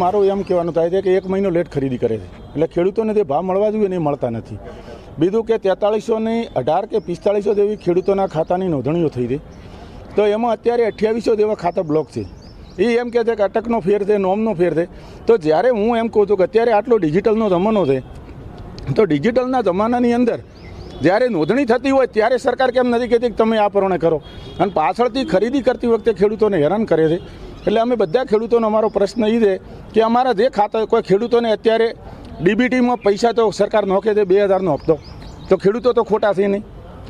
મારું એમ કહેવાનું થાય છે કે 1 મહિનો લેટ ખરીદી કરે છે એટલે ખેડૂતોને જે ભાવ મળવા જોઈએ એ મળતા નથી. બીજું કે 4318 કે 4500 જેવી ખેડૂતોના ખાતાની નોંધણીઓ થઈ છે, તો એમાં અત્યારે 2800 જેવા ખાતા બ્લોક છે. એ એમ કહે છે કે અટકનો ફેર છે, નોમનો ફેર છે. તો જ્યારે હું એમ કહું છું કે અત્યારે આટલો ડિજિટલનો જમાનો છે, તો ડિજિટલના જમાનાની અંદર જ્યારે નોંધણી થતી હોય ત્યારે સરકાર કેમ નથી કહેતી કે તમે આ પ્રમાણે કરો, અને પાછળથી ખરીદી કરતી વખતે ખેડૂતોને હેરાન કરે છે. એટલે અમે બધા ખેડૂતોનો અમારો પ્રશ્ન એ છે કે અમારા જે ખાતા કોઈ ખેડૂતોને અત્યારે ડીબીટીમાં પૈસા તો સરકાર નોખે છે 2000નો હપ્તો, તો ખેડૂતો તો ખોટા છે નહીં,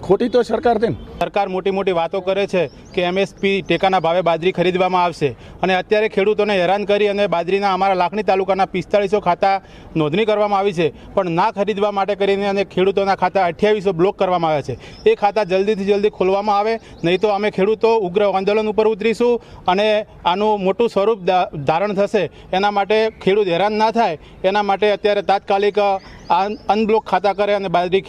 ખોટી તો સરકાર છે ને. સરકાર મોટી મોટી વાતો કરે છે કે એમએસપી ટેકાના ભાવે બાજરી ખરીદવામાં આવશે, અને અત્યારે ખેડૂતોને હેરાન કરી અને બાજરીના અમારા લાખણી તાલુકાના 4500 ખાતા નોંધણી કરવામાં આવી છે, પણ ના ખરીદવા માટે કરીને અને ખેડૂતોના ખાતા 2800 બ્લોક કરવામાં આવ્યા છે. એ ખાતા જલ્દીથી જલ્દી ખોલવામાં આવે, નહીં તો અમે ખેડૂતો ઉગ્ર આંદોલન ઉપર ઉતરીશું અને આનું મોટું સ્વરૂપ ધારણ થશે. એના માટે ખેડૂત હેરાન ના થાય એના માટે અત્યારે તાત્કાલિક અનબ્લોક ખાતા કરે અને બાજરી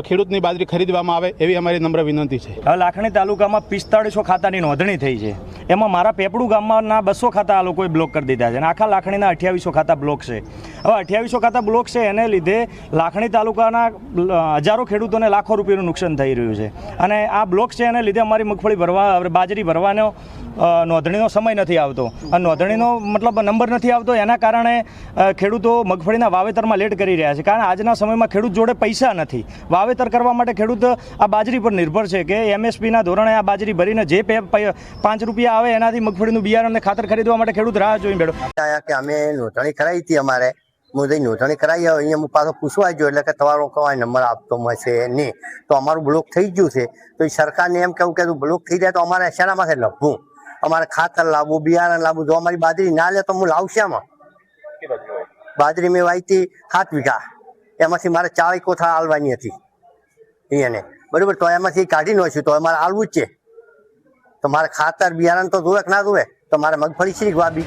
ખેડૂતની બાજરી ખરીદવામાં આવે એવી અમારી નમ્ર વિનંતી છે. હવે લાખણી તાલુકામાં 4500 ખાતાની નોંધણી થઈ છે, એમાં મારા પેપડું ગામમાંના 200 ખાતા આ લોકોએ બ્લોક કરી દીધા છે, અને આખા લાખણીના 2800 ખાતા બ્લોક છે. હવે 2800 ખાતા બ્લોક છે, એને લીધે લાખણી તાલુકાના હજારો ખેડૂતોને લાખો રૂપિયાનું નુકસાન થઈ રહ્યું છે. અને આ બ્લોક છે એને લીધે અમારી મગફળી બાજરી ભરવાનો નોંધણીનો સમય નથી આવતો, અને નોંધણીનો મતલબ નંબર નથી આવતો. એના કારણે ખેડૂતો મગફળીના વાવેતરમાં લેટ કરી રહ્યા છે, કારણ આજના સમયમાં ખેડૂત જોડે પૈસા નથી. વાવેતર કરવા માટે ખેડૂત આ બાજરી પર નિર્ભર છે કે એમએસપીના ધોરણે આ બાજરી ભરીને જે 5 રૂપિયા આવે એનાથી મગફળીનું બિયારણ અને ખાતર ખરીદવા માટે ખેડૂત રાહ જોઈ બેઠો. કે અમે નોંધણી કરાવી હતી, અમારે હું નોંધણી કરાવી અહીંયા હું પાછો પૂછવા ગયો એટલે કે તમારો કોઈ નંબર આપતો મળશે નહીં, તો અમારું બ્લોક થઈ ગયું છે. તો એ સરકારને એમ કહું કે બ્લોક થઈ જાય તો અમારે શેનામાંથી લખવું, અમારે ખાતર લાવવું, બિયારણ લાવવું. જો અમારી બાજરી ના લે તો હું લાવશે આમાં. બાજરી મેં વાવી હતી 7 વીઘા, એમાંથી મારે 40 કોથળા આલવાની હતી અહીંયાને, બરાબર. તો એમાંથી કાઢી નાખ્યું, તો અમારે આલવું જ છે. તો મારે ખાતર બિયારણ તો જોવે કે ના જોવે, તો મારે મગફળી શીખ વાવી.